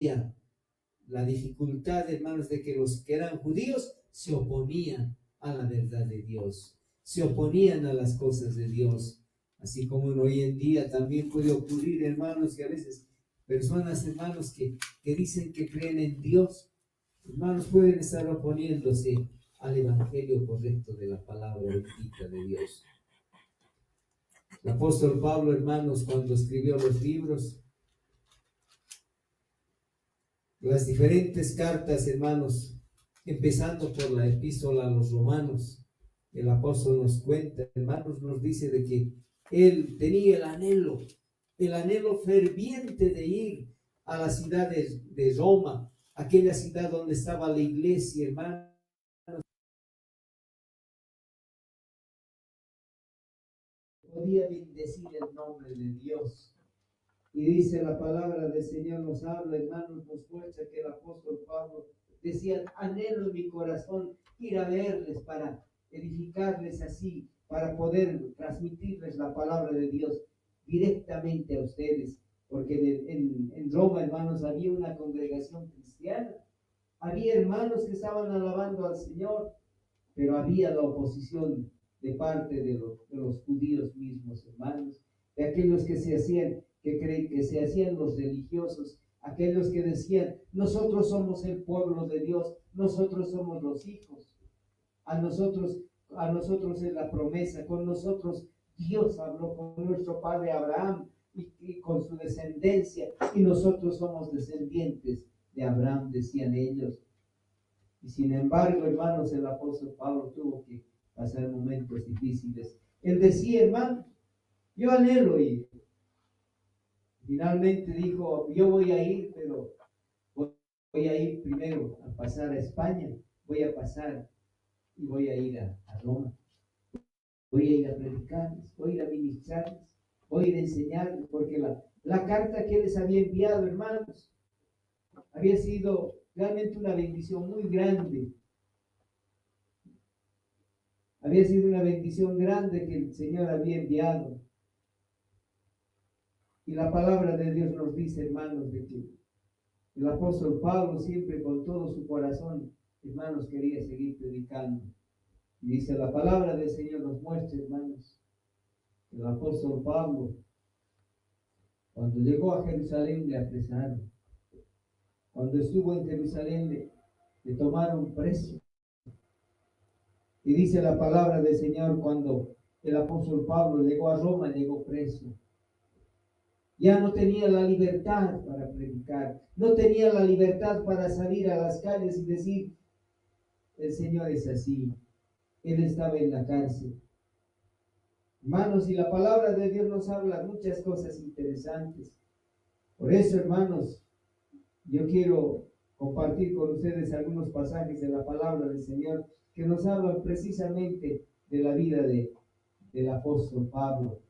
la dificultad, hermanos, de que los que eran judíos se oponían a la verdad de Dios, se oponían a las cosas de Dios, así como hoy en día también puede ocurrir, hermanos, que a veces personas, hermanos, que dicen que creen en Dios, hermanos, pueden estar oponiéndose al evangelio correcto de la palabra bendita de Dios. El apóstol Pablo, hermanos, cuando escribió los libros, las diferentes cartas, hermanos, empezando por la epístola a los romanos, el apóstol nos cuenta, hermanos, nos dice de que él tenía el anhelo ferviente de ir a la ciudad de Roma, aquella ciudad donde estaba la iglesia, hermanos. Podía bendecir el nombre de Dios. Y dice la palabra del Señor, nos habla, hermanos, nos muestra que el apóstol Pablo decía: anhelo en mi corazón ir a verles para edificarles así, para poder transmitirles la palabra de Dios directamente a ustedes. Porque en Roma, hermanos, había una congregación cristiana, había hermanos que estaban alabando al Señor, pero había la oposición de parte de los judíos mismos, hermanos, de aquellos que se hacían, que se hacían los religiosos, aquellos que decían: nosotros somos el pueblo de Dios, nosotros somos los hijos, a nosotros, a nosotros es la promesa, con nosotros Dios habló con nuestro padre Abraham y con su descendencia, y nosotros somos descendientes de Abraham, decían ellos. Y sin embargo, hermanos, el apóstol Pablo tuvo que pasar momentos difíciles. Él decía: hermano, yo anhelo ir. Finalmente dijo: yo voy a ir, pero voy a ir primero a pasar a España, voy a pasar y voy a ir a Roma. Voy a ir a predicarles, voy a ir a ministrarles, voy a ir a enseñarles, porque la carta que les había enviado, hermanos, había sido realmente una bendición muy grande. Había sido una bendición grande que el Señor había enviado. Y la palabra de Dios nos dice, hermanos, de que el apóstol Pablo siempre con todo su corazón, hermanos, quería seguir predicando. Y dice la palabra del Señor nos muestra, hermanos, que el apóstol Pablo, cuando llegó a Jerusalén, le apresaron. Cuando estuvo en Jerusalén, le tomaron preso. Y dice la palabra del Señor, cuando el apóstol Pablo llegó a Roma, llegó preso. Ya no tenía la libertad para predicar, no tenía la libertad para salir a las calles y decir: el Señor es así. Él estaba en la cárcel. Hermanos, y la palabra de Dios nos habla muchas cosas interesantes. Por eso, hermanos, yo quiero compartir con ustedes algunos pasajes de la palabra del Señor que nos hablan precisamente de la vida del apóstol Pablo.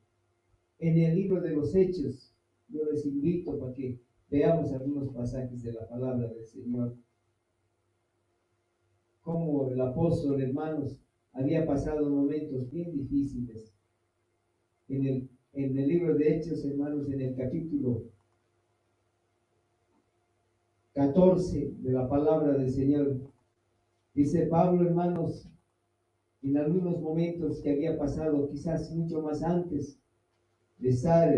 En el libro de los Hechos, yo les invito para que veamos algunos pasajes de la palabra del Señor. Como el apóstol, hermanos, había pasado momentos bien difíciles. En el libro de Hechos, hermanos, en el capítulo 14 de la palabra del Señor, dice Pablo, hermanos, en algunos momentos que había pasado, quizás mucho más antes de estar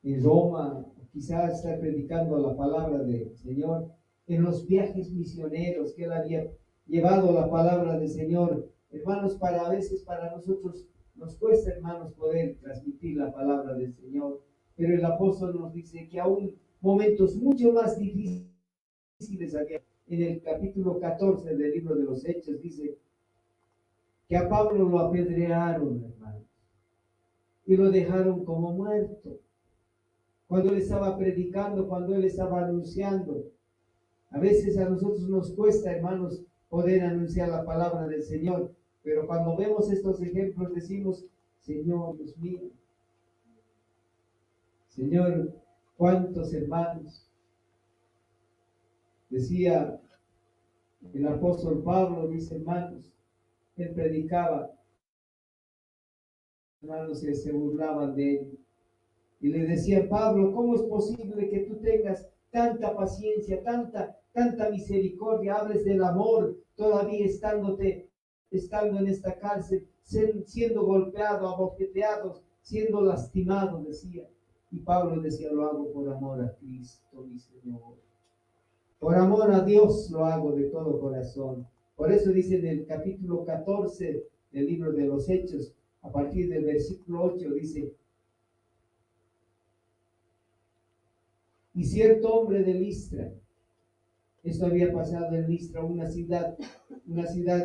en Roma, quizás estar predicando la palabra del Señor, en los viajes misioneros que él había llevado la palabra del Señor. Hermanos, a veces para nosotros nos cuesta, hermanos, poder transmitir la palabra del Señor, pero el apóstol nos dice que aún momentos mucho más difíciles había. En el capítulo 14 del libro de los Hechos dice que a Pablo lo apedrearon, hermanos, y lo dejaron como muerto. Cuando él estaba predicando, cuando él estaba anunciando. A veces a nosotros nos cuesta, hermanos, poder anunciar la palabra del Señor, pero cuando vemos estos ejemplos decimos: Señor, Dios mío, Señor, cuántos hermanos. Decía el apóstol Pablo, mis hermanos, él predicaba, hermanos, se burlaban de él. Y le decía: Pablo, ¿cómo es posible que tú tengas tanta paciencia, tanta misericordia, hables del amor, todavía estando en esta cárcel, siendo golpeado, abofeteados, siendo lastimado, decía. Y Pablo decía, lo hago por amor a Cristo, mi Señor. Por amor a Dios lo hago de todo corazón. Por eso dice en el capítulo 14 del libro de los Hechos, a partir del versículo 8, dice, y cierto hombre de Listra, esto había pasado en Listra, una ciudad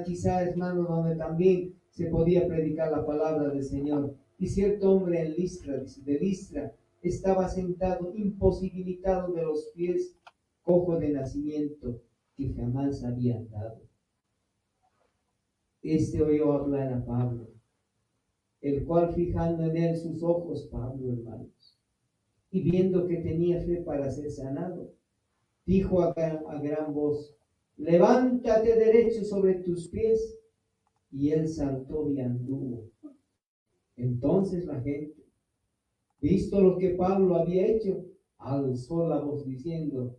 quizá, hermano, donde también se podía predicar la palabra del Señor. Y cierto hombre en Listra, dice, de Listra, estaba sentado imposibilitado de los pies, cojo de nacimiento, que jamás había andado. Este oyó hablar a Pablo, el cual fijando en él sus ojos, Pablo, hermanos, y viendo que tenía fe para ser sanado, dijo a gran voz, levántate derecho sobre tus pies. Y él saltó y anduvo. Entonces la gente, visto lo que Pablo había hecho, alzó la voz diciendo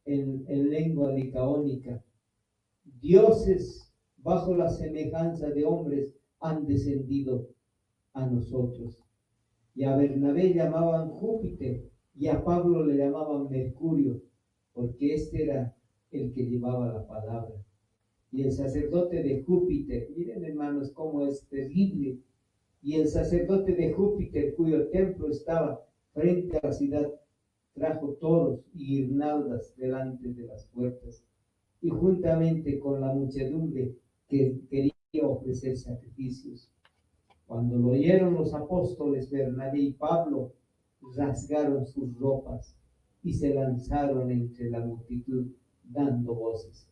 en lengua licaónica, dioses bajo la semejanza de hombres han descendido a nosotros. Y a Bernabé llamaban Júpiter y a Pablo le llamaban Mercurio, porque este era el que llevaba la palabra. Y el sacerdote de Júpiter, miren hermanos cómo es terrible, y el sacerdote de Júpiter, cuyo templo estaba frente a la ciudad, trajo toros y guirnaldas delante de las puertas, y juntamente con la muchedumbre que quería ofrecer sacrificios. Cuando lo oyeron los apóstoles Bernabé y Pablo, rasgaron sus ropas y se lanzaron entre la multitud dando voces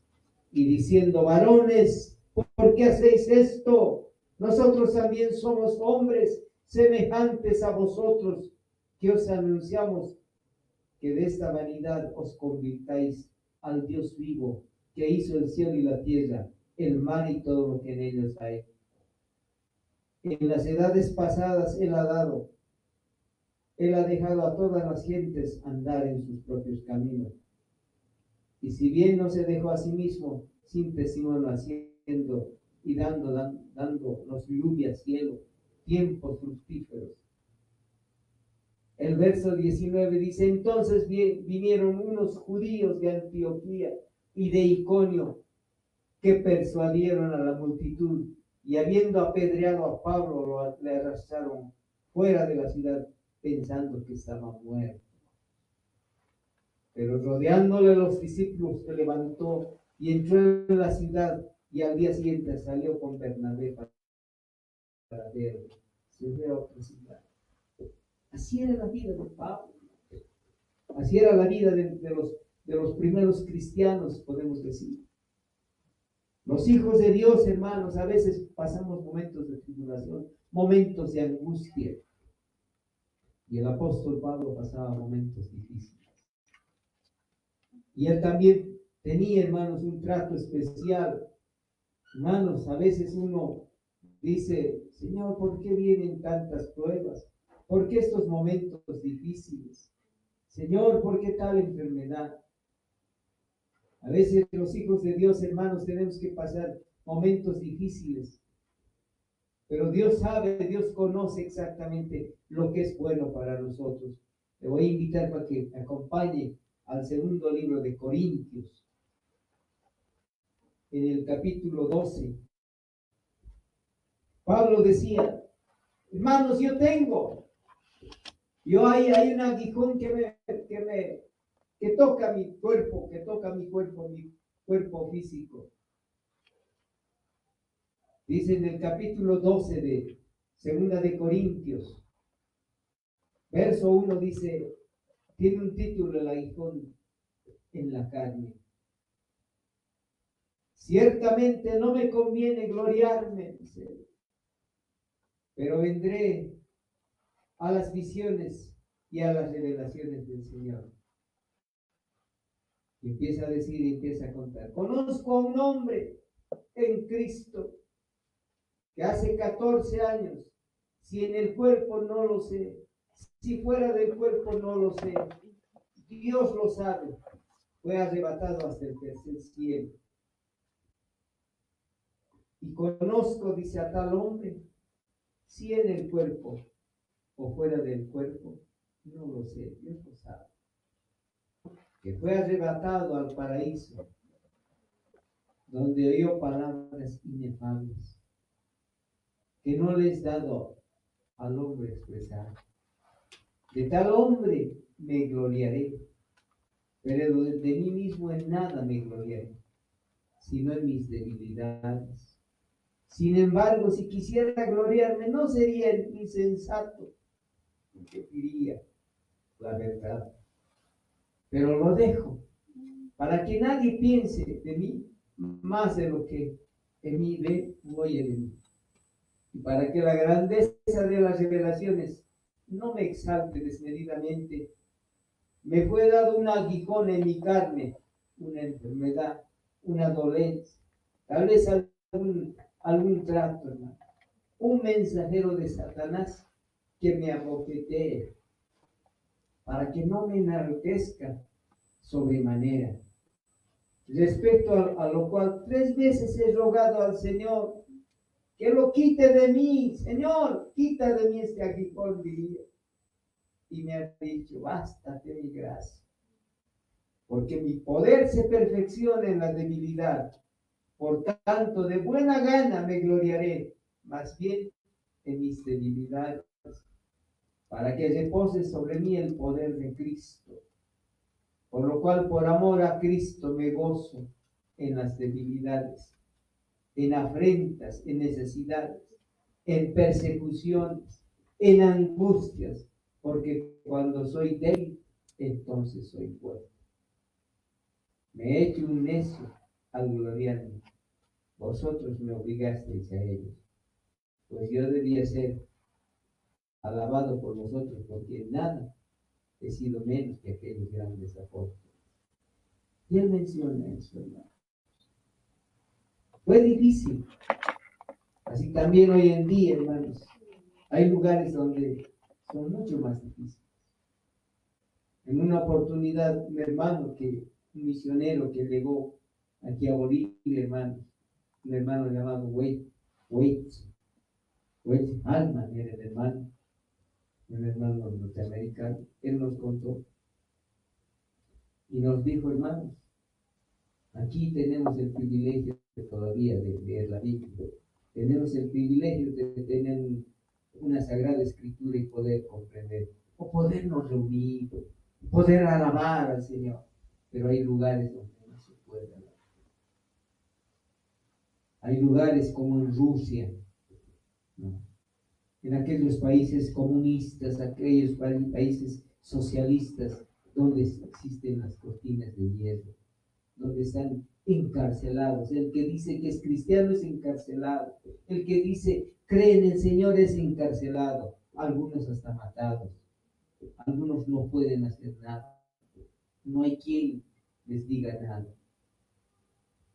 y diciendo, varones, ¿por qué hacéis esto? Nosotros también somos hombres semejantes a vosotros, que os anunciamos que de esta vanidad os convirtáis al Dios vivo, que hizo el cielo y la tierra, el mar y todo lo que en ellos hay. En las edades pasadas Él ha dejado a todas las gentes andar en sus propios caminos. Y si bien no se dejó a sí mismo, sin testimonio haciendo y dándonos lluvia, cielo, tiempos fructíferos. El verso 19 dice, entonces vinieron unos judíos de Antioquía y de Iconio que persuadieron a la multitud y habiendo apedreado a Pablo le arrastraron fuera de la ciudad pensando que estaba muerto. Pero rodeándole los discípulos se levantó y entró en la ciudad y al día siguiente salió con Bernabé para verlo. Se fue a otra ciudad. Así era la vida de Pablo. Así era la vida de los primeros cristianos, podemos decir. Los hijos de Dios, hermanos, a veces pasamos momentos de tribulación, momentos de angustia. Y el apóstol Pablo pasaba momentos difíciles. Y él también tenía, hermanos, un trato especial. Hermanos, a veces uno dice, Señor, ¿por qué vienen tantas pruebas? ¿Por qué estos momentos difíciles? Señor, ¿por qué tal enfermedad? A veces los hijos de Dios, hermanos, tenemos que pasar momentos difíciles. Pero Dios sabe, Dios conoce exactamente lo que es bueno para nosotros. Te voy a invitar para que me acompañe al segundo libro de Corintios, en el capítulo 12. Pablo decía, hermanos, hay un aguijón que toca mi cuerpo, mi cuerpo físico. Dice en el capítulo 12 de Segunda de Corintios, verso 1 dice, tiene un título el aguijón en la carne. Ciertamente no me conviene gloriarme, dice, pero vendré a las visiones y a las revelaciones del Señor. Y empieza a decir y empieza a contar. Conozco a un hombre en Cristo que hace 14 años, si en el cuerpo no lo sé, si fuera del cuerpo no lo sé, Dios lo sabe, fue arrebatado hasta el tercer cielo. Y conozco, dice, a tal hombre, si en el cuerpo o fuera del cuerpo, no lo sé, Dios lo sabe. Que fue arrebatado al paraíso, donde oyó palabras inefables, que no le es dado al hombre expresar. De tal hombre me gloriaré, pero de mí mismo en nada me gloriaré, sino en mis debilidades. Sin embargo, si quisiera gloriarme, no sería el insensato, porque diría la verdad. Pero lo dejo, para que nadie piense de mí más de lo que en mí ve o oye de mí. Y para que la grandeza de las revelaciones no me exalte desmedidamente, me fue dado un aguijón en mi carne, una enfermedad, una dolencia, tal vez algún trato, hermano. Un mensajero de Satanás que me abofetee, para que no me enaltezca sobremanera. Respecto a lo cual 3 veces he rogado al Señor que lo quite de mí. Señor, quita de mí este aguijón, diría. Y me ha dicho, bástate mi gracia, porque mi poder se perfecciona en la debilidad. Por tanto, de buena gana me gloriaré, más bien en mis debilidades, para que repose sobre mí el poder de Cristo. Por lo cual, por amor a Cristo, me gozo en las debilidades, en afrentas, en necesidades, en persecuciones, en angustias, porque cuando soy débil, entonces soy fuerte. Me he hecho un necio al gloriarme. Vosotros me obligasteis a ello, pues yo debía ser alabado por vosotros, porque en nada he sido menos que aquellos grandes apóstoles. Y él menciona eso, hermano. Fue difícil. Así también hoy en día, hermanos, hay lugares donde son mucho más difíciles. En una oportunidad, un hermano un misionero que llegó aquí a Bolivia, hermano, un hermano llamado Waits Alman era el hermano, un hermano norteamericano, él nos contó y nos dijo, hermanos, aquí tenemos el privilegio todavía de leer la Biblia, tenemos el privilegio de tener una sagrada escritura y poder comprender, o podernos reunir, poder alabar al Señor, pero hay lugares donde no se puede alabar. Hay lugares como en Rusia, ¿no? En aquellos países comunistas, aquellos países socialistas, donde existen las cortinas de hierro, donde están encarcelados. El que dice que es cristiano es encarcelado. El que dice cree en el Señor es encarcelado. Algunos hasta matados. Algunos no pueden hacer nada. No hay quien les diga nada.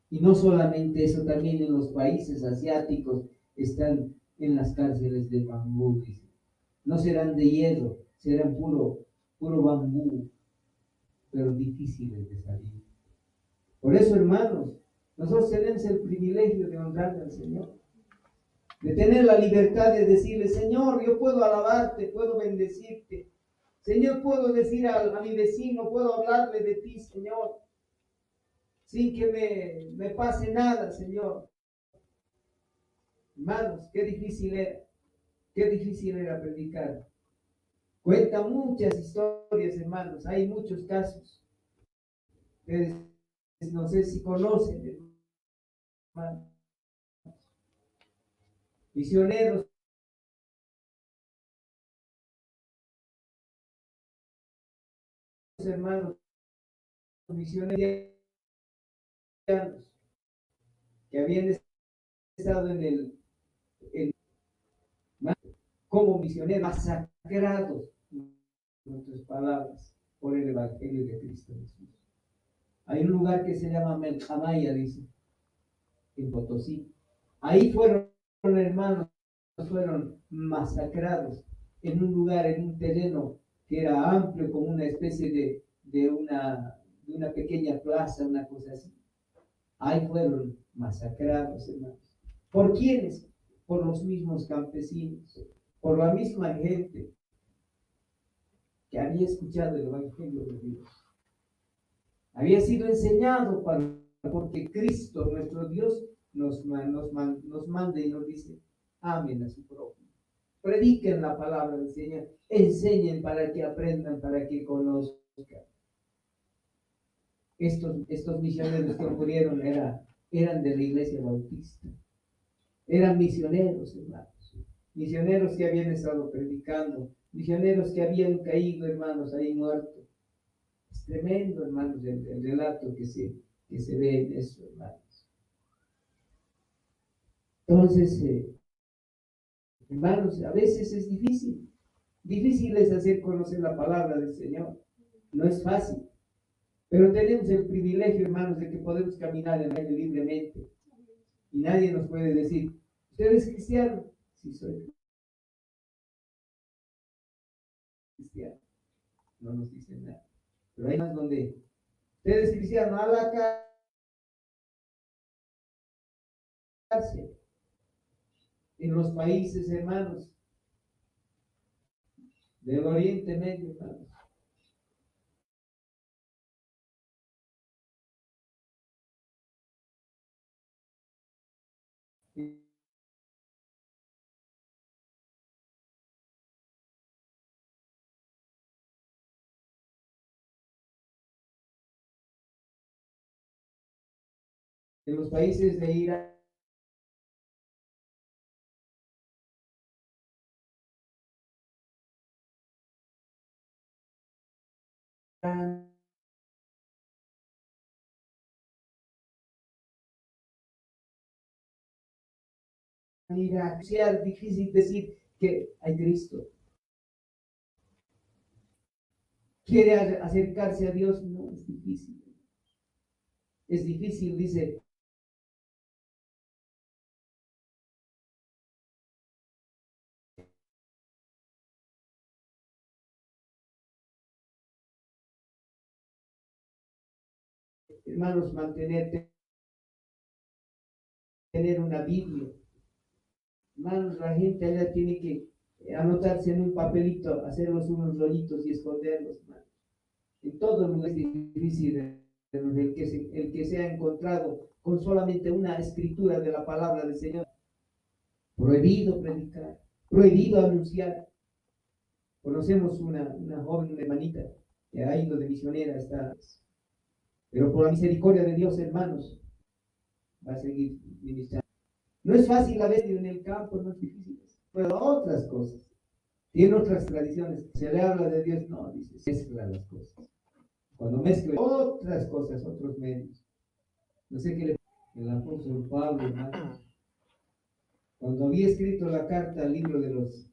Y no solamente eso, también en los países asiáticos están en las cárceles de bambú. No serán de hierro, serán puro bambú, pero difíciles de salir. Por eso, hermanos, nosotros tenemos el privilegio de honrar al Señor, de tener la libertad de decirle, Señor, yo puedo alabarte, puedo bendecirte. Señor, puedo decir a mi vecino, puedo hablarle de ti, Señor, sin que me pase nada, Señor. Hermanos, qué difícil era predicar. Cuenta muchas historias, hermanos, hay muchos casos. Ustedes no sé si conocen, hermanos. Misioneros hermanos, misioneros que habían estado como misioneros masacrados, en otras palabras, por el Evangelio de Cristo Jesús. Hay un lugar que se llama Melchamaya, dice, en Potosí. Ahí fueron hermanos, fueron masacrados en un lugar, en un terreno que era amplio, como una especie de una pequeña plaza, una cosa así. Ahí fueron masacrados, hermanos. ¿Por quiénes? Por los mismos campesinos, por la misma gente que había escuchado el Evangelio de Dios. Había sido enseñado porque Cristo, nuestro Dios, nos manda y nos dice, amen a su prójimo. Prediquen la palabra del Señor, enseñen para que aprendan, para que conozcan. Estos misioneros que murieron eran de la iglesia bautista. Eran misioneros, hermanos. Misioneros que habían estado predicando. Misioneros que habían caído, hermanos, ahí muertos. Es tremendo, hermanos, el relato que se ve en eso, hermanos. Entonces, hermanos, a veces es difícil. Difícil es hacer conocer la palabra del Señor. No es fácil. Pero tenemos el privilegio, hermanos, de que podemos caminar en el aire libremente. Y nadie nos puede decir, ¿usted es cristiano? Sí, soy cristiano. No nos dicen nada. Pero hay más donde, ¿usted es cristiano? A la cárcel. En los países, hermanos, del Oriente Medio, hermanos. En los países de Irán, Irak, sea difícil decir que hay Cristo. ¿Quiere acercarse a Dios? No, es difícil. Es difícil, dice. Hermanos, tener una Biblia. Hermanos, la gente allá tiene que anotarse en un papelito, hacerlos unos rollitos y esconderlos, hermanos. En todo lugar es difícil el que se ha encontrado con solamente una escritura de la palabra del Señor. Prohibido predicar, prohibido anunciar. Conocemos una joven, una hermanita, que ha ido de misionera, pero por la misericordia de Dios, hermanos, va a seguir ministrando. No es fácil a veces en el campo, no es difícil, pero otras cosas. Tiene otras tradiciones. Se le habla de Dios, no, dice, mezcla las cosas. Cuando mezcla otras cosas, otros medios. No sé qué le el apóstol Pablo, hermanos, cuando había escrito la carta al libro de los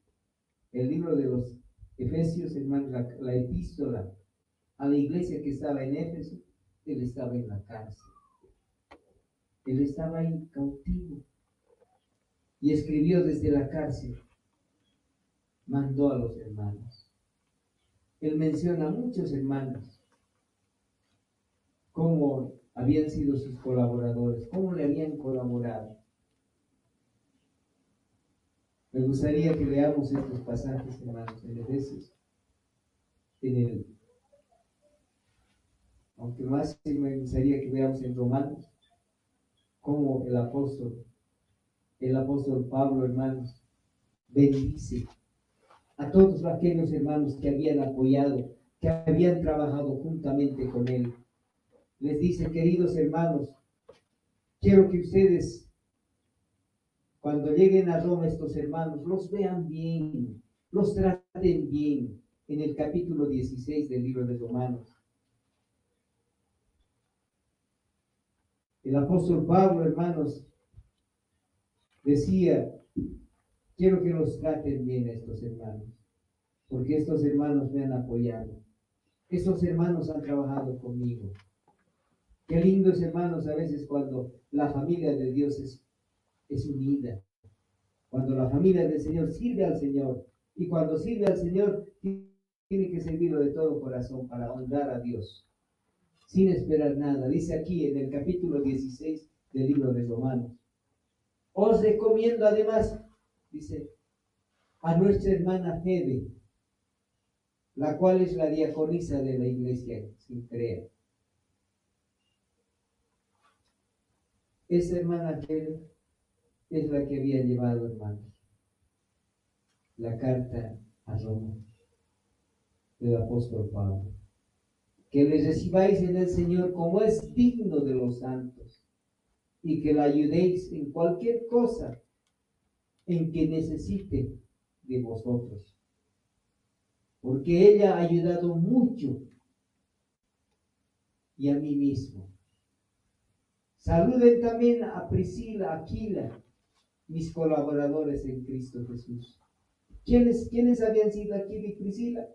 Efesios, hermanos, la epístola a la iglesia que estaba en Éfeso, él estaba en la cárcel. Él estaba ahí cautivo. Y escribió desde la cárcel. Mandó a los hermanos. Él menciona a muchos hermanos. Cómo habían sido sus colaboradores. Cómo le habían colaborado. Me gustaría que veamos estos pasajes, hermanos, en Efesios. Aunque más me gustaría que veamos en Romanos. Cómo el apóstol Pablo, hermanos, bendice a todos aquellos hermanos que habían apoyado, que habían trabajado juntamente con él. Les dice, queridos hermanos, quiero que ustedes, cuando lleguen a Roma, estos hermanos, los vean bien, los traten bien. En el capítulo 16 del libro de Romanos. El apóstol Pablo, hermanos, decía, quiero que los traten bien a estos hermanos, porque estos hermanos me han apoyado. Estos hermanos han trabajado conmigo. Qué lindo es, hermanos, a veces cuando la familia de Dios es unida. Cuando la familia del Señor sirve al Señor. Y cuando sirve al Señor, tiene que servirlo de todo corazón para honrar a Dios, sin esperar nada. Dice aquí en el capítulo 16 del libro de Romanos. Os recomiendo además, dice, a nuestra hermana Febe, la cual es la diaconisa de la iglesia, sin creer. Esa hermana Febe es la que había llevado, hermanos, la carta a Roma del apóstol Pablo. Que le recibáis en el Señor como es digno de los santos y que la ayudéis en cualquier cosa en que necesite de vosotros. Porque ella ha ayudado mucho y a mí mismo. Saluden también a Priscila, Aquila, mis colaboradores en Cristo Jesús. ¿Quiénes habían sido Aquila y Priscila?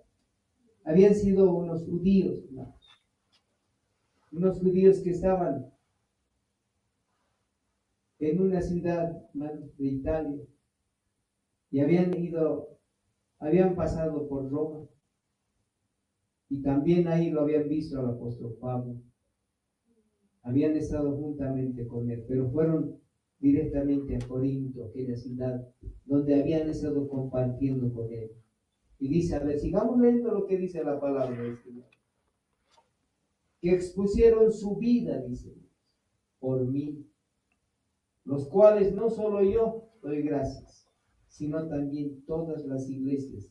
Habían sido unos judíos, ¿no? Unos judíos que estaban en una ciudad, ¿no?, de Italia, y habían pasado por Roma, y también ahí lo habían visto al apóstol Pablo. Habían estado juntamente con él, pero fueron directamente a Corinto, aquella ciudad donde habían estado compartiendo con él. Y dice, a ver, sigamos leyendo lo que dice la palabra del Señor. Que expusieron su vida, dice, por mí, los cuales no solo yo doy gracias, sino también todas las iglesias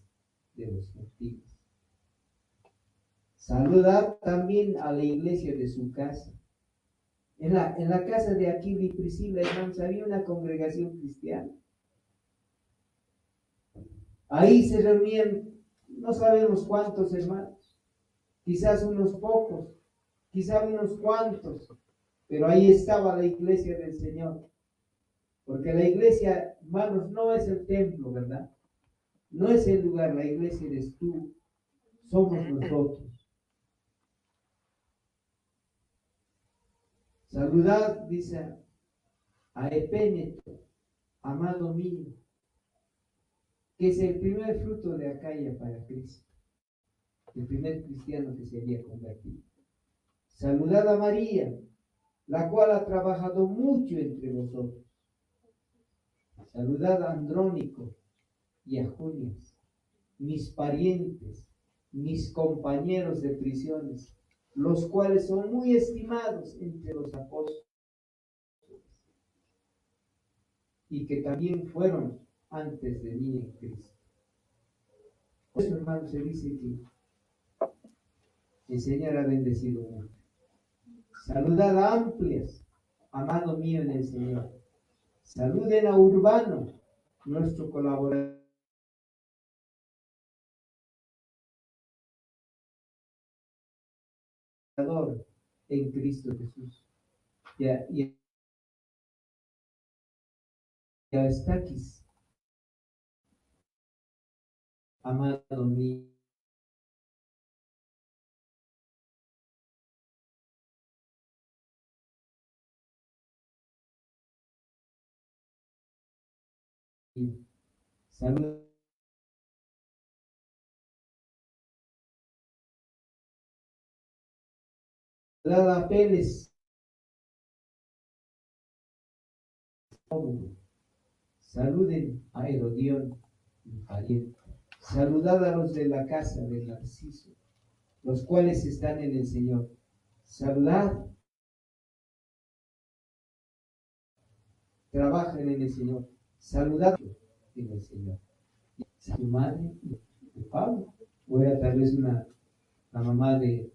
de los gentiles. Saludad también a la iglesia de su casa. En la casa de Aquila y Priscila, hermanos, había una congregación cristiana. Ahí se reunían, no sabemos cuántos hermanos, quizás unos pocos, quizás unos cuantos, pero ahí estaba la iglesia del Señor. Porque la iglesia, hermanos, no es el templo, ¿verdad? No es el lugar, la iglesia eres tú, somos nosotros. Saludad, dice, a Epéneto, amado mío, que es el primer fruto de Acaya para Cristo, el primer cristiano que se había convertido. Saludad a María, la cual ha trabajado mucho entre vosotros. Saludad a Andrónico y a Junias, mis parientes, mis compañeros de prisiones, los cuales son muy estimados entre los apóstoles y que también fueron antes de mí en Cristo. Por eso, hermano, se dice que el Señor ha bendecido mucho. Saludad a Amplias, amado mío en el Señor. Saluden a Urbano, nuestro colaborador en Cristo Jesús. Y a Estaquis, amado mío. Salud a Pérez. Saluden a Herodión, mi pariente. Saludad a los de la casa de Narciso, los cuales están en el Señor. Saludad, trabajen en el Señor. Saludad en el Señor. Su madre de Pablo, o era tal vez la mamá de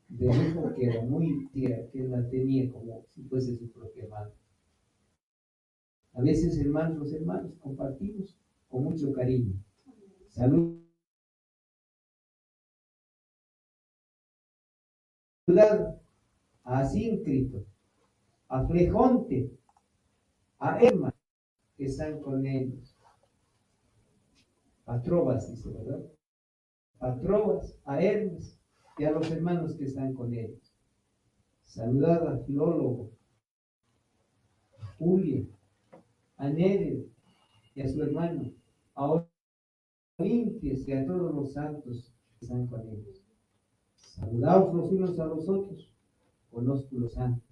hijo que era muy tierna, que la tenía como si fuese su propia madre. A veces, hermanos, los hermanos compartimos con mucho cariño. Saludad a Asíncrito, a Flegonte, a Emma, que están con ellos. Patrobas, dice, ¿verdad? Patrobas, a Hermes y a los hermanos que están con ellos. Saludad a Filólogo, a Julia, a Nereo y a su hermano, a Olimpias y a todos los santos están con ellos. Saludaos los unos a los otros con ósculo santo.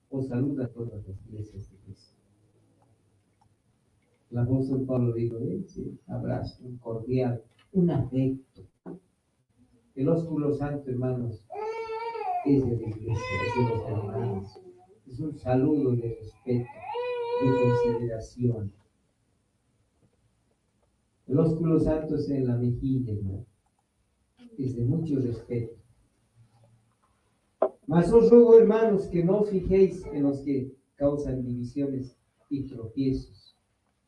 Os saluda a todas las iglesias de Cristo. El apóstol Pablo dijo, ese abrazo, un cordial, un afecto. El ósculo santo, hermanos, es de la iglesia, es de los hermanos. Es un saludo de respeto, de consideración. El ósculo santo es en la mejilla, hermano. Es de mucho respeto. Mas os ruego, hermanos, que no os fijéis en los que causan divisiones y tropiezos.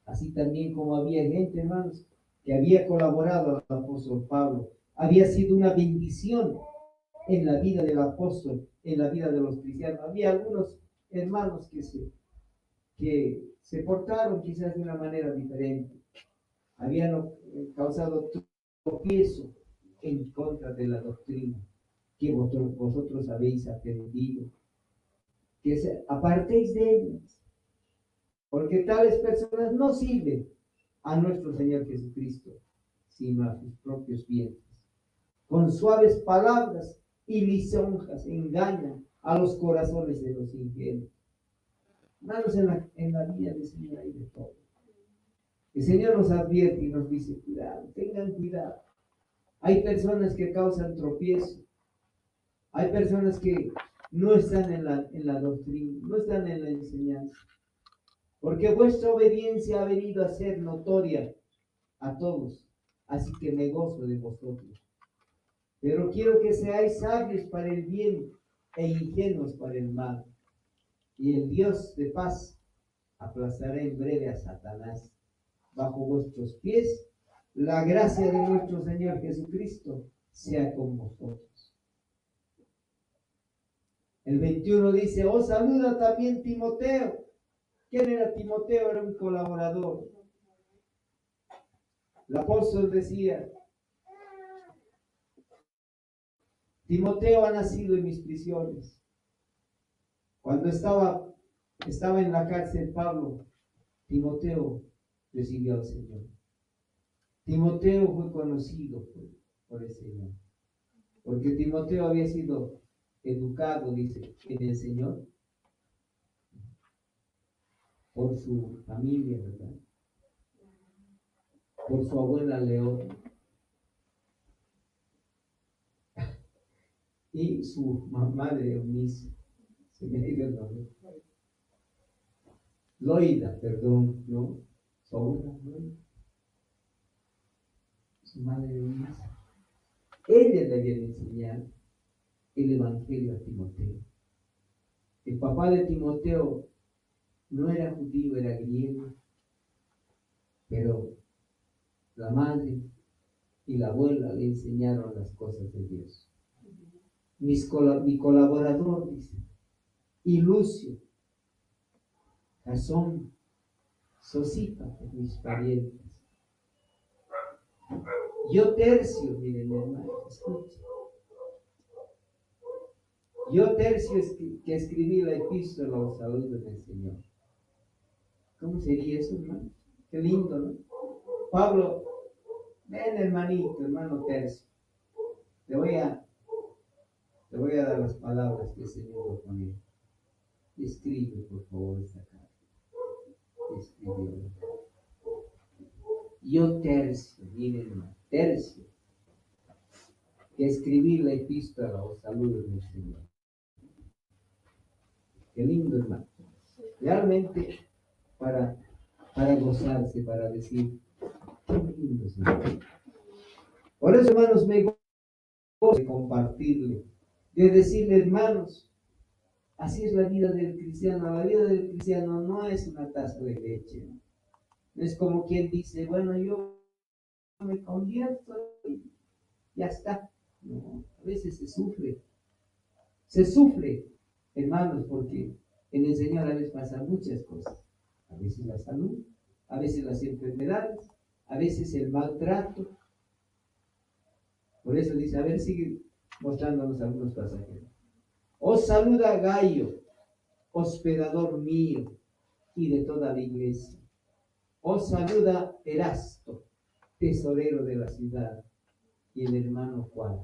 Así también como había gente, hermanos, que había colaborado al apóstol Pablo, había sido una bendición en la vida del apóstol, en la vida de los cristianos. Había algunos hermanos que se portaron quizás de una manera diferente. Habían causado tropiezo en contra de la doctrina que vosotros habéis aprendido. Que apartéis de ellas, porque tales personas no sirven a nuestro Señor Jesucristo, sino a sus propios vientres. Con suaves palabras y lisonjas engañan a los corazones de los ingenuos. Hermanos, en la vida del Señor hay de todo. El Señor nos advierte y nos dice, cuidado, tengan cuidado. Hay personas que causan tropiezo. Hay personas que no están en la doctrina, no están en la enseñanza. Porque vuestra obediencia ha venido a ser notoria a todos. Así que me gozo de vosotros. Pero quiero que seáis sabios para el bien e ingenuos para el mal. Y el Dios de paz aplastará en breve a Satanás bajo vuestros pies. La gracia de nuestro Señor Jesucristo sea con vosotros. El 21 dice, os saluda también Timoteo. ¿Quién era Timoteo? Era un colaborador. El apóstol decía, Timoteo ha nacido en mis prisiones. Cuando estaba en la cárcel Pablo, Timoteo recibió al Señor. Timoteo fue conocido por el Señor, porque Timoteo había sido educado, dice, en el Señor, por su familia, ¿verdad? Por su abuela León y su madre Eunice, se me diga el nombre. Loida, perdón, ¿no? Su abuela Loida. Su madre Eunice. Ella le había enseñado el Evangelio a Timoteo. El papá de Timoteo no era judío, era griego, pero la madre y la abuela le enseñaron las cosas de Dios. Mi colaborador, dice, y Lucio, Jasón, Sosípater, mis parientes. Yo Tercio, miren hermano, escuchen. Yo Tercio que escribí la epístola os saludo del Señor. ¿Cómo sería eso, hermano? Qué lindo, ¿no? Pablo, ven hermanito, hermano Tercio. Te voy a dar las palabras que el Señor va a poner. Escribe, por favor, esta carta. Escribió. Yo Tercio, miren hermano, Tercio, que escribí la epístola os saludo del Señor. Qué lindo, hermano. Realmente para gozarse, para decir, qué lindo, Señor. Por eso, hermanos, me gozo de compartirle, de decirle, hermanos, así es la vida del cristiano. La vida del cristiano no es una taza de leche. No es como quien dice, bueno, yo me convierto y ya está. No, a veces se sufre. Se sufre, hermanos, porque en el Señor a veces pasan muchas cosas. A veces la salud, a veces las enfermedades, a veces el maltrato. Por eso dice, a ver, sigue mostrándonos algunos pasajes. Os saluda Gayo, hospedador mío y de toda la iglesia. Os saluda Erasto, tesorero de la ciudad. y el hermano Juan.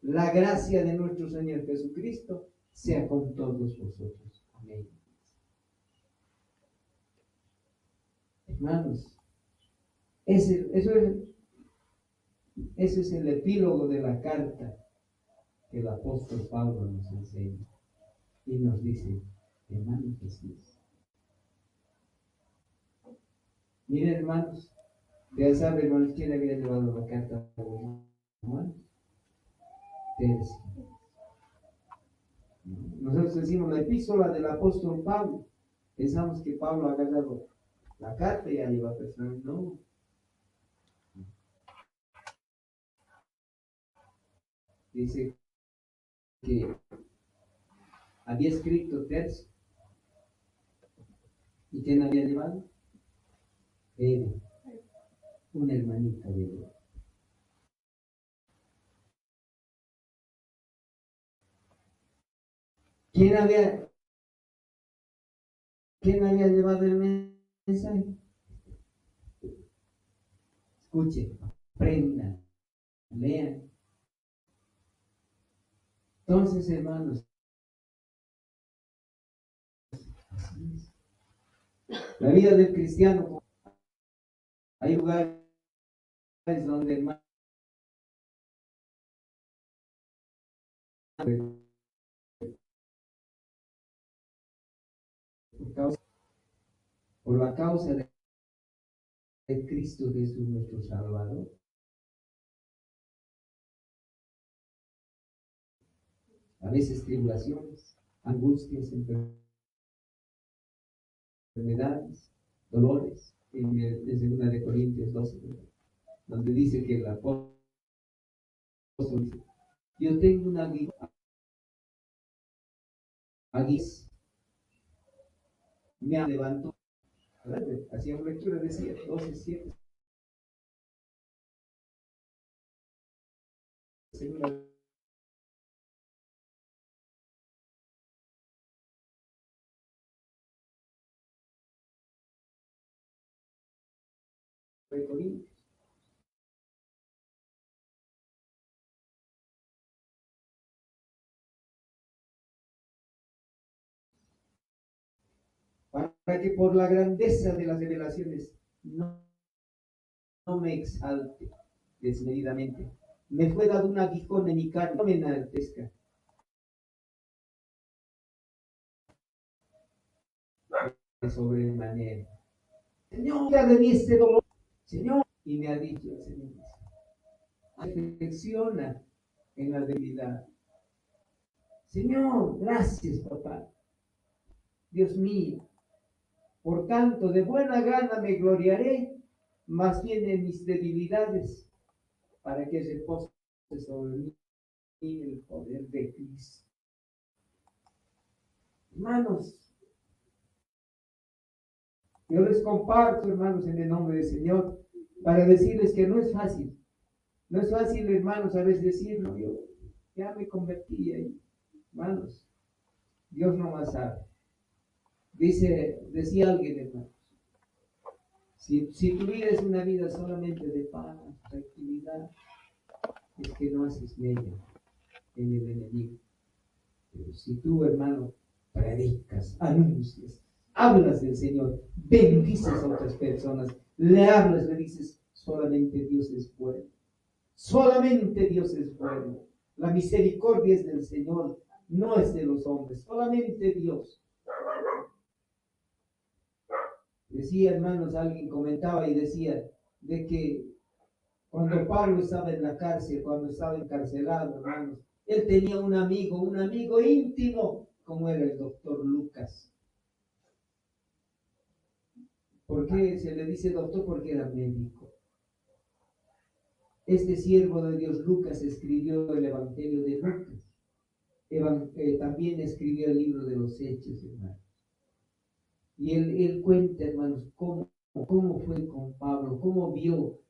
La gracia de nuestro Señor Jesucristo sea con todos vosotros. Amén. Hermanos, ese es el epílogo de la carta que el apóstol Pablo nos enseña y nos dice, hermano Jesús. Miren, hermanos, ya saben, hermanos, quién había llevado la carta a los hermanos. Tercio. Nosotros decimos la epístola del apóstol Pablo. Pensamos que Pablo ha agarrado la carta y ha llevado personalmente. No. Dice que había escrito Tercio. ¿Y quién había llevado? Él, una hermanita de él. ¿Quién había llevado el mensaje? Escuchen, aprendan, lean. Entonces, hermanos, así es. La vida del cristiano, hay lugares donde, hermanos, por la causa de Cristo Jesús nuestro Salvador, a veces tribulaciones, angustias, enfermedades, dolores, en 2 de Corintios 12, donde dice que el apóstol dice, yo tengo una aguis, me levantó, hacía una lectura, decía 12:7, segunda de Corintios. Para que por la grandeza de las revelaciones no me exalte desmedidamente. Me fue dado un aguijón en mi carne, no me enaltezca. De sobremanera. Señor, ya de mí este dolor. Señor, y me ha dicho el Señor, reflexiona en la debilidad. Señor, gracias, papá. Dios mío, por tanto, de buena gana me gloriaré, más bien en mis debilidades, para que repose sobre mí el poder de Cristo. Hermanos, yo les comparto, hermanos, en el nombre del Señor, para decirles que no es fácil. No es fácil, hermanos, a veces decirlo. Yo ya me convertí ahí. Hermanos, Dios no más sabe. Decía alguien, hermanos, si tu vida es una vida solamente de paz, tranquilidad, es que no haces mella en el enemigo. Pero si tú, hermano, predicas, anuncias, hablas del Señor, bendices a otras personas, le hablas, le dices, solamente Dios es bueno. Solamente Dios es bueno. La misericordia es del Señor, no es de los hombres, solamente Dios. Decía, hermanos, alguien comentaba y decía de que cuando Pablo estaba en la cárcel, cuando estaba encarcelado, hermanos, él tenía un amigo íntimo, como era el doctor Lucas. ¿Por qué se le dice doctor? Porque era médico. Este siervo de Dios, Lucas, escribió el Evangelio de Lucas. También escribió el libro de los Hechos, hermanos. Y él cuenta, hermanos, cómo fue con Pablo, cómo vio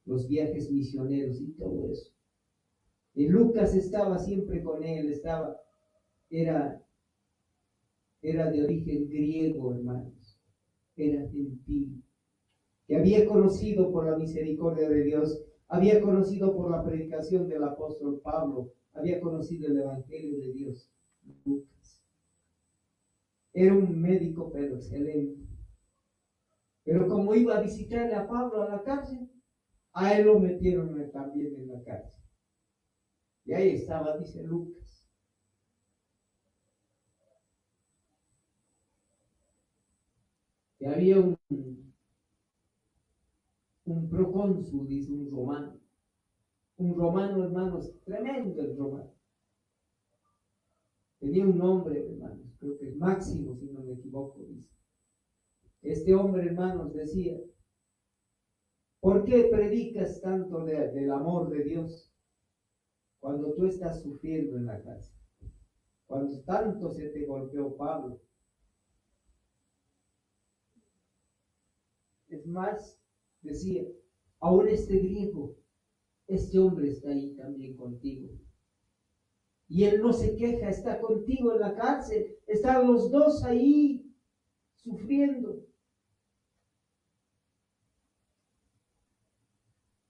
los viajes misioneros y todo eso. Y Lucas estaba siempre con él, era de origen griego, hermanos, era gentil, que había conocido por la misericordia de Dios había conocido por la predicación del apóstol Pablo, había conocido el Evangelio de Dios. Lucas era un médico pero excelente. Pero como iba a visitarle a Pablo a la cárcel, a él lo metieron también en la cárcel. Y ahí estaba, dice Lucas. Y había un procónsul, dice un romano. Un romano, hermanos, tremendo el romano. Tenía un nombre, hermanos, creo que es Máximo, si no me equivoco, dice. Este hombre, hermanos, decía, ¿por qué predicas tanto del amor de Dios cuando tú estás sufriendo en la cárcel? Cuando tanto se te golpeó Pablo. Es más, decía, aún este griego, este hombre está ahí también contigo. Y él no se queja, está contigo en la cárcel. Están los dos ahí sufriendo.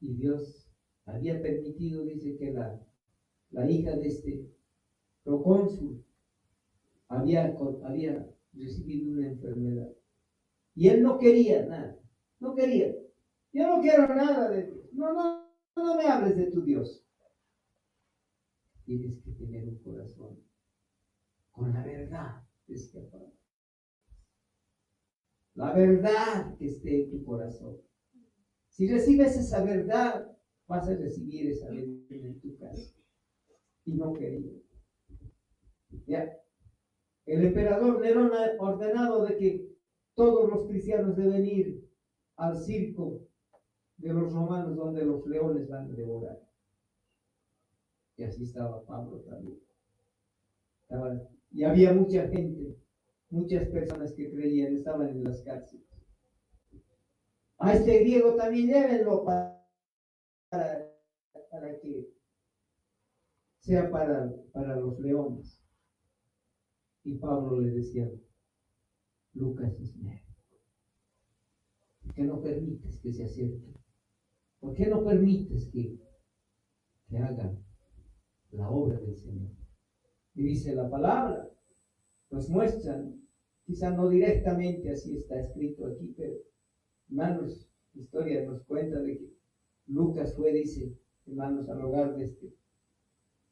Y Dios había permitido, dice, que la hija de este procónsul había recibido una enfermedad. Y él no quería nada. No quería. Yo no quiero nada de Dios. No me hables de tu Dios. Tienes que tener un corazón con la verdad destapada. La verdad que esté en tu corazón. Si recibes esa verdad, vas a recibir esa bendición en tu casa. Y no quería. Ya. El emperador Nerón ha ordenado de que todos los cristianos deben ir al circo de los romanos donde los leones van a devorar. Y así estaba Pablo también. Y había mucha gente, muchas personas que creían, estaban en las cárceles. A este griego también llévenlo para que sea para los leones. Y Pablo le decía, Lucas es médico. ¿Por qué no permites que se acerque? ¿Por qué no permites que haga la obra del Señor? Y dice la palabra, nos muestran, quizá no directamente así está escrito aquí, pero hermanos, la historia nos cuenta de que Lucas fue, dice, hermanos, al hogar de este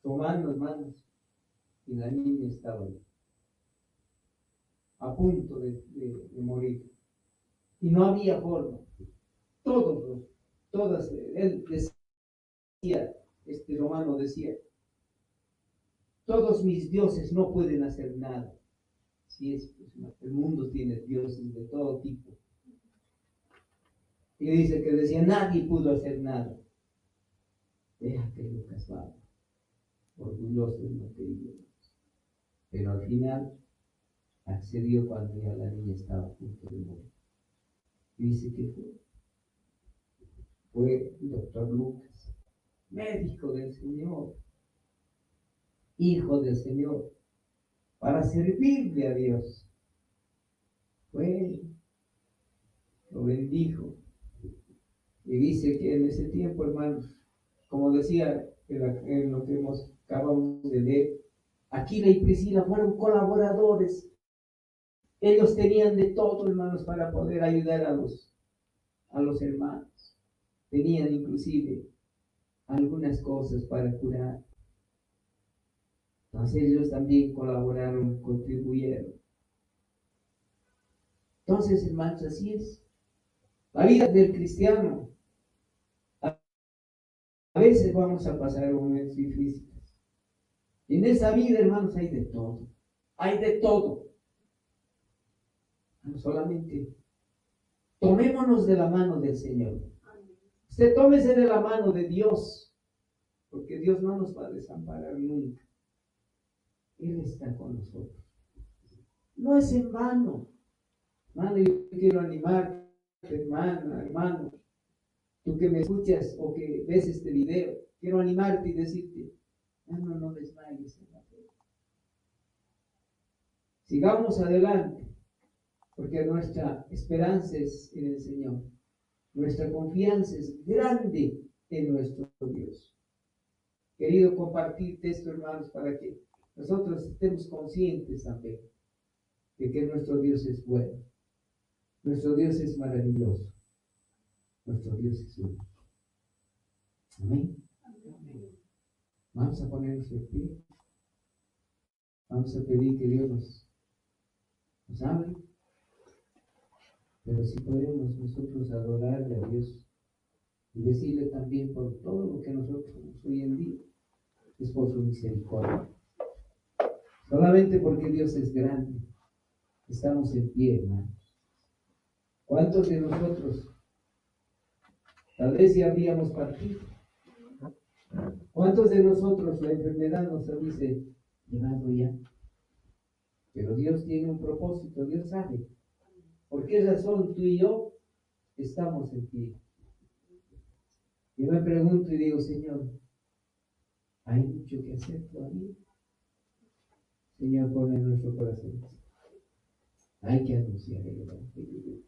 romano, hermanos, y la niña estaba ahí, a punto de morir. Y no había forma. Él decía, este romano decía, todos mis dioses no pueden hacer nada. Si es, pues, el mundo tiene dioses de todo tipo. Y dice que decía, nadie pudo hacer nada. Deja que Lucas vaya. Orgulloso no quería. Pero al final accedió cuando ya la niña estaba a punto de morir. Y dice que fue el doctor Lucas, médico del Señor, hijo del Señor, para servirle a Dios. Fue, lo bendijo. Y dice que en ese tiempo, hermanos, como decía en lo que acabamos de leer, Aquila y Priscila fueron colaboradores. Ellos tenían de todo, hermanos, para poder ayudar a los hermanos. Tenían inclusive algunas cosas para curar. Entonces ellos también colaboraron, contribuyeron. Entonces, hermanos, así es. La vida del cristiano. A veces vamos a pasar momentos difíciles. Y en esa vida, hermanos, hay de todo. Hay de todo. No solamente tomémonos de la mano del Señor. Usted tómese de la mano de Dios, porque Dios no nos va a desamparar nunca. Él está con nosotros. No es en vano. Hermano, yo quiero animarte, hermana, hermano. Tú que me escuchas o que ves este video, quiero animarte y decirte, no desmayes en la fe. Sigamos adelante, porque nuestra esperanza es en el Señor. Nuestra confianza es grande en nuestro Dios. Querido compartirte esto, hermanos, para que nosotros estemos conscientes también de que nuestro Dios es bueno, nuestro Dios es maravilloso, nuestro Dios es único. Amén. Vamos a ponernos de pie. Vamos a pedir que Dios nos hable. Pero si podemos nosotros adorarle a Dios y decirle también por todo lo que nosotros somos hoy en día, es por su misericordia. Solamente porque Dios es grande, estamos en pie, hermanos. ¿Cuántos de nosotros tal vez ya habríamos partido? ¿Cuántos de nosotros la enfermedad nos hubiese llevado ya? Pero Dios tiene un propósito, Dios sabe. ¿Por qué razón tú y yo estamos en pie? Yo me pregunto y digo, Señor, ¿hay mucho que hacer todavía? Señor, pone en nuestro corazón. Hay que anunciar el Evangelio de Dios.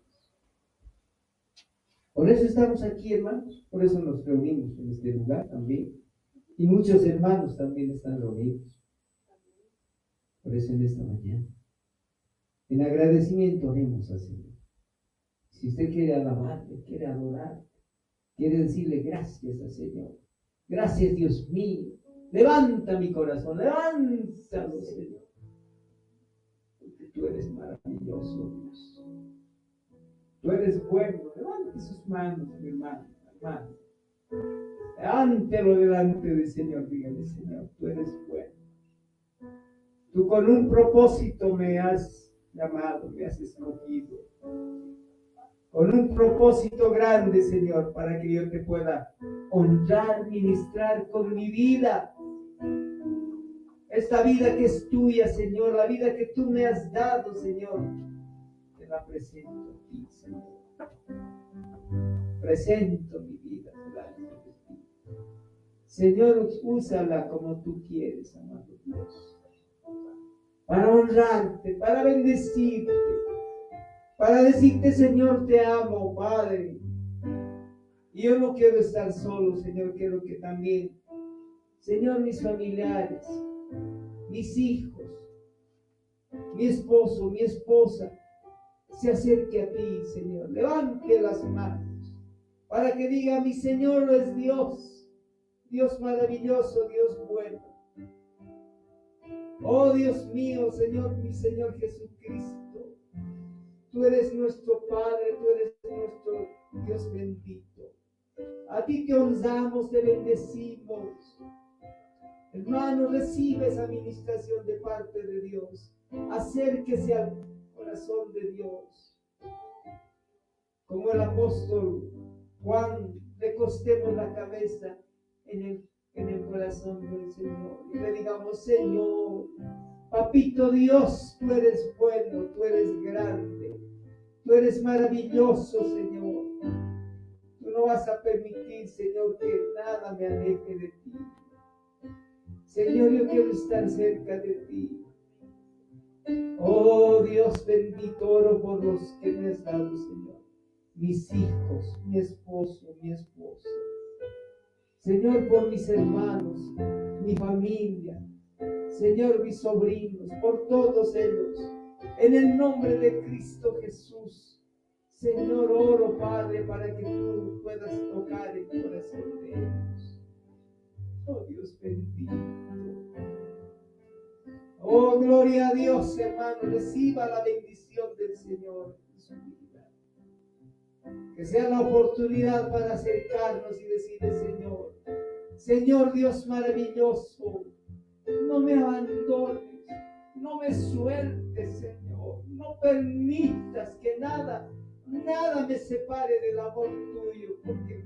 Por eso estamos aquí, hermanos. Por eso nos reunimos en este lugar también. Y muchos hermanos también están reunidos. Por eso en esta mañana, en agradecimiento oremos al Señor. Si usted quiere alabarle, quiere adorar, quiere decirle gracias al Señor. Gracias, Dios mío. Levanta mi corazón, levántalo, Señor. Porque tú eres maravilloso, Dios. Tú eres bueno. Levante sus manos, mi hermano, hermano. Levántelo delante del Señor. Dígale, Señor, tú eres bueno. Tú con un propósito me has llamado, me has escogido. Con un propósito grande, Señor, para que yo te pueda honrar, ministrar con mi vida. Esta vida que es tuya, Señor, la vida que tú me has dado, Señor, te la presento a ti, Señor. Presento mi vida delante de ti. Señor, úsala como tú quieres, amado Dios. Para honrarte, para bendecirte, para decirte, Señor, te amo, Padre. Y yo no quiero estar solo, Señor, quiero que también, Señor, mis familiares, mis hijos, mi esposo, mi esposa, se acerque a ti, Señor. Levante las manos para que diga, mi Señor es Dios, Dios maravilloso, Dios bueno. Oh Dios mío, Señor, mi Señor Jesucristo, tú eres nuestro Padre, tú eres nuestro Dios bendito. A ti te honramos, te bendecimos. Hermano, recibe esa administración de parte de Dios. Acérquese al corazón de Dios. Como el apóstol Juan, recostemos la cabeza en el corazón del Señor y le digamos, Señor, Papito Dios, tú eres bueno, tú eres grande, tú eres maravilloso, Señor. Tú no vas a permitir, Señor, que nada me aleje de ti. Señor, yo quiero estar cerca de ti. Oh Dios bendito, oro por los que me has dado, Señor. Mis hijos, mi esposo, mi esposa. Señor, por mis hermanos, mi familia. Señor, mis sobrinos, por todos ellos. En el nombre de Cristo Jesús. Señor, oro, Padre, para que tú puedas tocar el corazón de ellos. Oh Dios bendito. Oh, gloria a Dios, hermano. Reciba la bendición del Señor en su vida. Que sea la oportunidad para acercarnos y decirle, Señor, Señor Dios maravilloso, no me abandones, no me sueltes, Señor. No permitas que nada me separe del amor tuyo, porque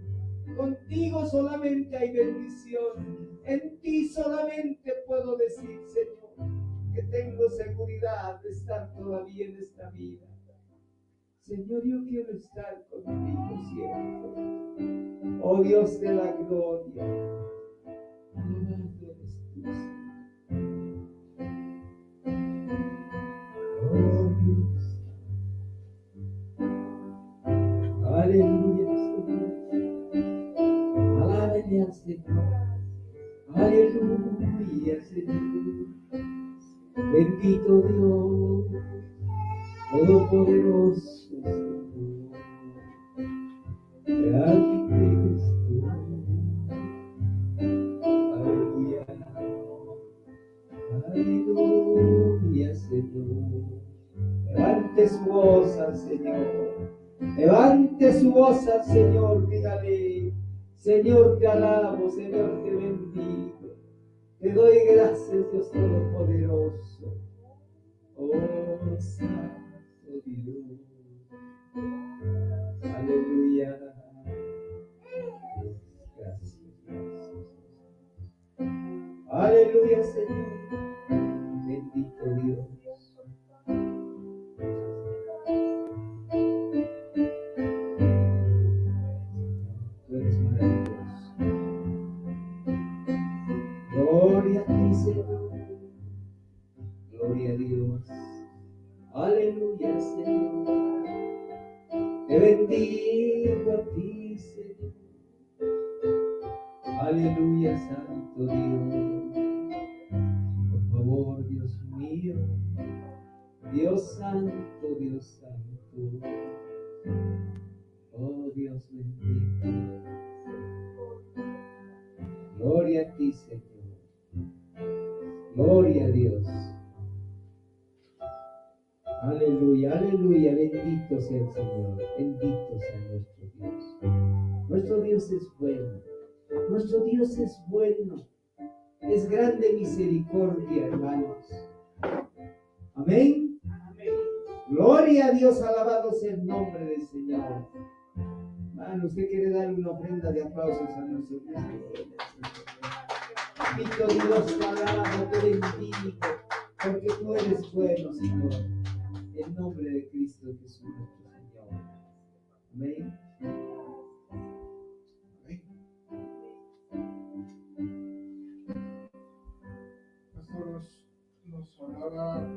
contigo solamente hay bendición. En ti solamente puedo decir, Señor, que tengo seguridad de estar todavía en esta vida. Señor, yo quiero estar contigo siempre. Oh Dios de la gloria, alabado eres tú, Señor. Oh Dios, aleluya, Señor. Señor. Aleluya, Señor. Bendito Dios, todopoderoso Señor. Grande eres tú. Aleluya. Aleluya, Señor. Levante su voz al Señor. Levante su voz al Señor. Dígale: Señor, te alabo, Señor, te bendigo. Te doy gracias, Dios Todopoderoso. Oh, Santo Dios. Aleluya. Gracias, gracias. Aleluya, Señor. Bendito Dios. Tú eres maravilloso. Gloria a ti, Señor. Gloria a Dios. Aleluya, Señor. Te bendigo a ti, Señor. Aleluya, Santo Dios. Por favor, Dios mío. Dios Santo, Dios Santo. Oh, Dios bendito. Gloria a ti, Señor. Gloria a Dios. Aleluya, aleluya. Bendito sea el Señor. Bendito sea nuestro Dios. Nuestro Dios es bueno. Nuestro Dios es bueno. Es grande misericordia, hermanos. Amén. Amén. Gloria a Dios, alabado sea el nombre del Señor. Hermano, usted quiere darle una ofrenda de aplausos a nuestro Dios. Bendito Dios, te alabo, te bendigo, porque tú eres bueno, Señor. En nombre de Cristo Jesús, nuestro Señor. Amén. Pastor nos hablaba,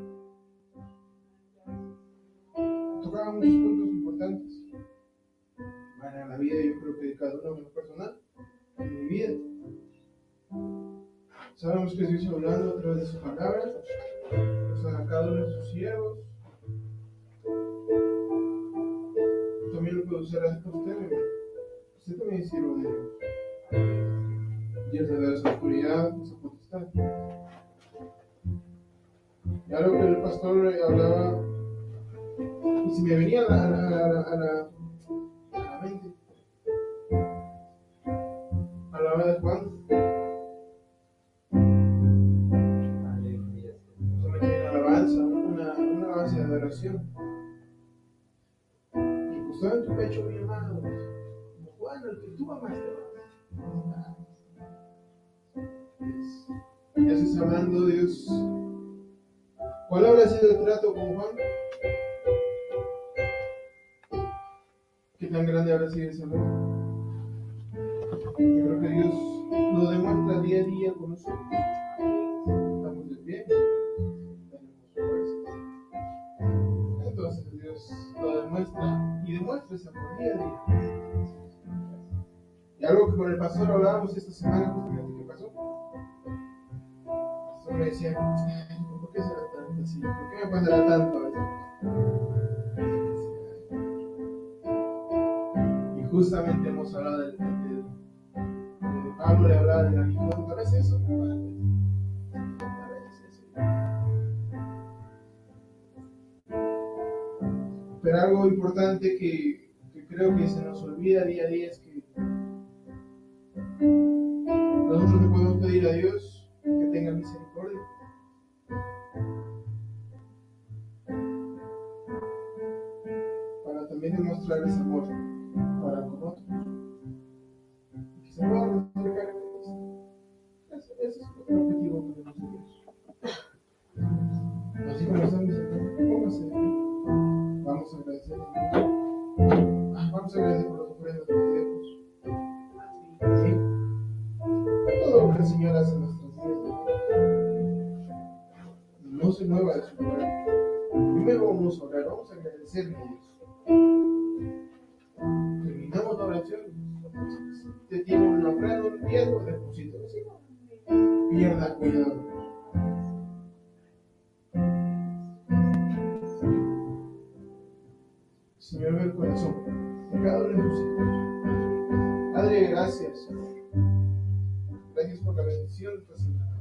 tocaba muchos puntos importantes. Van a la vida, yo creo que de cada uno en lo personal, en mi vida. Sabemos que Dios hablando a través de su palabra, o sea, a cada uno de sus siervos. También lo puedo usar a usted. Usted también es siervo de Dios. Dios le da esa autoridad, esa potestad. Y algo que el pastor hablaba, y si me venía a la mente, hablaba de Juan. Solamente una alabanza, una alabanza de adoración. Y gustaba en tu pecho, mi hermano, como Juan, el que tú amaste. Dios está hablando, Dios. ¿Cuál habrá sido el trato con Juan? ¿Qué tan grande habrá sido ese amor? Yo creo que Dios lo demuestra día a día con nosotros. Estamos de pie, tenemos fuerza. Entonces Dios lo demuestra y demuestra ese amor día a día. Y algo que con el pastor hablábamos esta semana, justamente, ¿qué pasó? El pastor me decía, ¿por qué será tanto así? ¿Por qué me pasará tanto a veces? Y justamente hemos hablado de Pablo le hablaba del aguijón, tal vez eso. Pero algo importante que creo que se nos olvida día a día es que nosotros le podemos pedir a Dios que tenga misericordia. Para también demostrar ese amor para con otros. Y que se pueda reflejar en Cristo. Ese es el objetivo que tenemos de Dios. Así como están mis hermanos, pónganse de pie. Vamos a agradecer a Dios. Vamos a agradecer por las ofrendas que tenemos. ¿Sí? Por todo lo que el Señor hace en nuestras vidas. No se mueva de su lugar. Primero vamos a orar, vamos a agradecerle a Dios. Terminamos la oración. oración. Usted tiene una ofrenda, un diezmo, deposítelo. Si no, pierda cuidado. Señor, ve el corazón de cada uno de tus hijos. Padre, gracias. Gracias por la bendición de esta semana.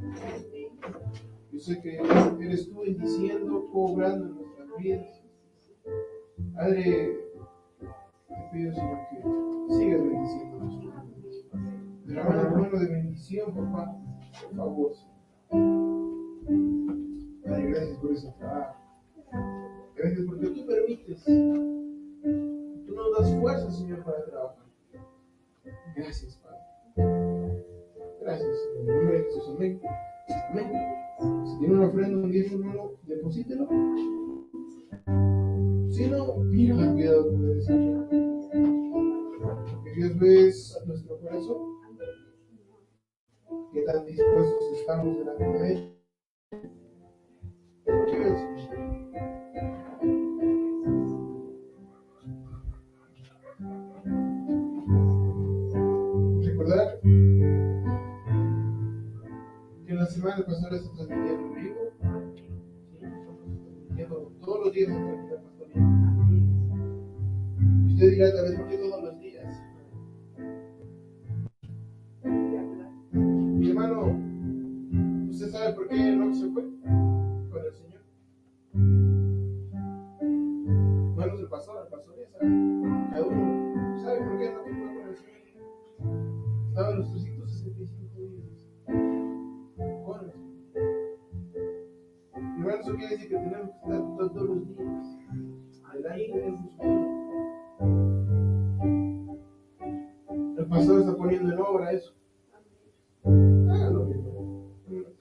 Yo sé que eres tú bendiciendo, obrando en nuestras vidas. Padre, te pido, Señor, que sigas bendiciendo nuestras vidas. Derrama la mano de bendición, papá, por favor. Padre, gracias por ese trabajo. Gracias porque tú permites. Tú nos das fuerza, Señor, para trabajar. Gracias, Padre. Gracias, Señor. En el nombre de Jesús, amén. Amén. Si tiene una ofrenda, un diezmo, hermano, deposítelo. Si no, pierda cuidado con el desayuno. Que Dios ve nuestro corazón. Qué tan dispuestos estamos delante de Él. Que vea el Señor. Recordar que en la semana pasada se transmitía en vivo. Todos los días se transmitía pastoreando. Usted dirá tal vez por qué todos los días. Mi hermano, ¿usted sabe por qué no se fue con el Señor? Bueno, el pastor ya sabe. Cada uno sabe por qué no se fue con el Señor. Estaban los 365 días con el Señor. Hermano, eso quiere decir que tenemos que estar todos los días delante de Jesús. El pastor está poniendo en obra eso. Hágalo mismo.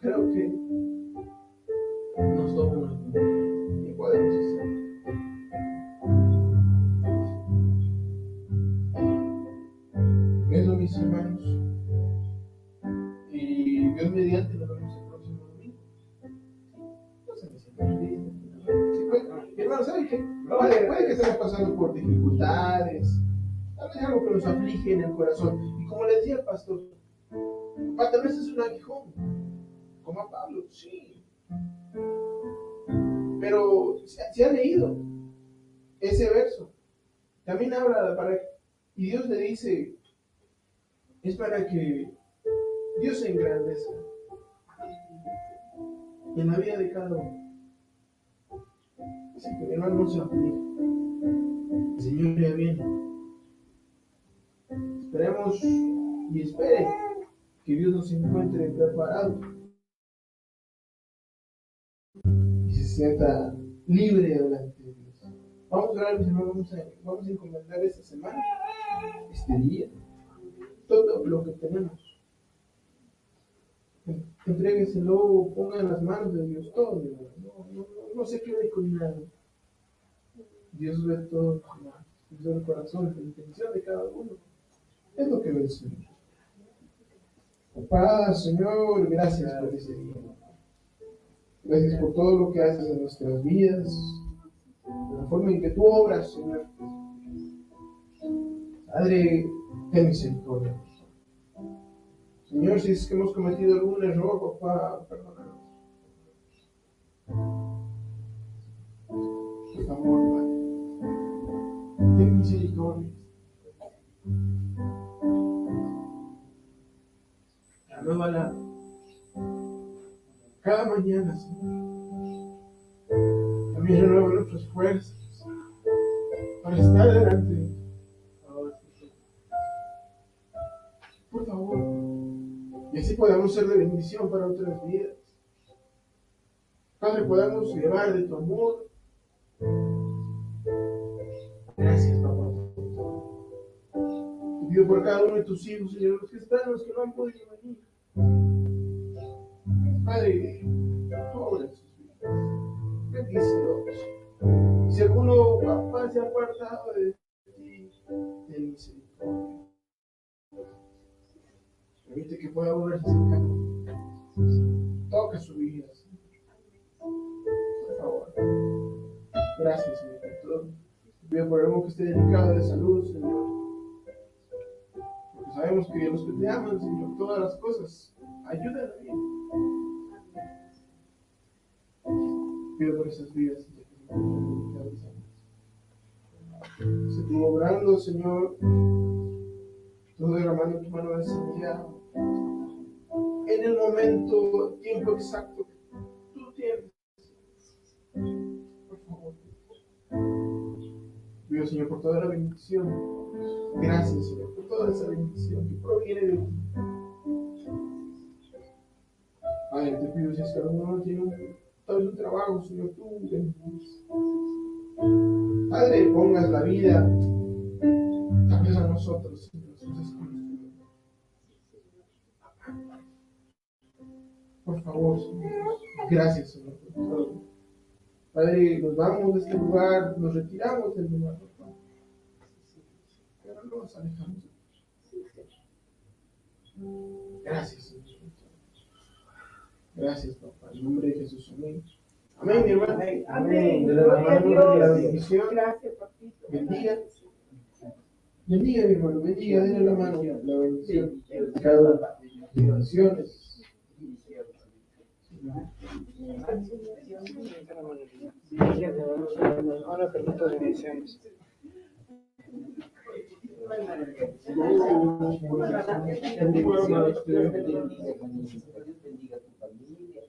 Creo que nos toma una tiempo y podemos hacerlo. Eso, mis hermanos. Y Dios mediante nos vemos el próximo domingo. No se me sienta feliz. Mi hermano, ¿sabe qué? Puede que estemos pasando por dificultades, tal vez algo que nos aflige en el corazón. Y como le decía el pastor, tal vez es un aguijón, como a Pablo, sí. Pero se ha leído ese verso. También habla y Dios le dice, es para que Dios se engrandezca en la vida de cada uno. Así que mi hermano no se aflige. El Señor ya viene. Esperemos y espere que Dios nos encuentre preparados y se sienta libre delante de Dios. Vamos a orar, mis hermanos, vamos a encomendar esta semana, este día, todo lo que tenemos. Entrégueselo, ponga en las manos de Dios todo. No se quede con nada. Dios ve todo, Dios ve el corazón, la intención de cada uno. Es lo que ve el Señor. Padre, Señor, gracias por ese día. Gracias por todo lo que haces en nuestras vidas, la forma en que tú obras, Señor. Padre, ten misericordia. Señor, si es que hemos cometido algún error, papá, perdónanos. Por favor, Padre, ten misericordia. Renuévala cada mañana, Señor. También renueva nuestras fuerzas para estar delante de ti. Por favor. Y así podamos ser de bendición para otras vidas. Padre, podamos llevar de tu amor. Gracias, papá. Te pido por cada uno de tus hijos, Señor, los que están, los que no han podido venir. Padre, tú obras sus vidas. Bendícelos. Si alguno, papá, se ha apartado de ti, ten misericordia. Permite que pueda volverse cercano. Toca su vida, Señor. Por favor. Gracias, Señor, por todo. Te pido por algo que esté delicado de salud, Señor. Sabemos que los que te aman, Señor, todas las cosas ayudan a bien. Pido por esas vidas, Señor, que se encuentran dedicadas a se estuvo obrando, Señor, todo derramando tu mano de sanidad en el momento, tiempo exacto que tú tienes. Por favor. Pido, Señor, por toda la bendición. Gracias, Señor, por toda esa bendición que proviene de ti. Padre, te pido si es que alguno no tiene tal vez un trabajo, Señor, tú bendices. Padre, pongas la vida tal vez a nosotros, Señor, por favor, Señor. Gracias, Señor, por todo. Padre, nos vamos de este lugar, nos retiramos del lugar, papá. Pero no nos alejamos. Gracias, Señor. Gracias, papá. En nombre de Jesús, amén. Amén, mi hermano. Amén. De la mano de la bendición. Gracias, papito. Bendiga. Bendiga, mi hermano. Bendiga, denle la mano. La bendición. Cada bendiciones. Ahora permito bendiciones. Dios bendiga tu familia.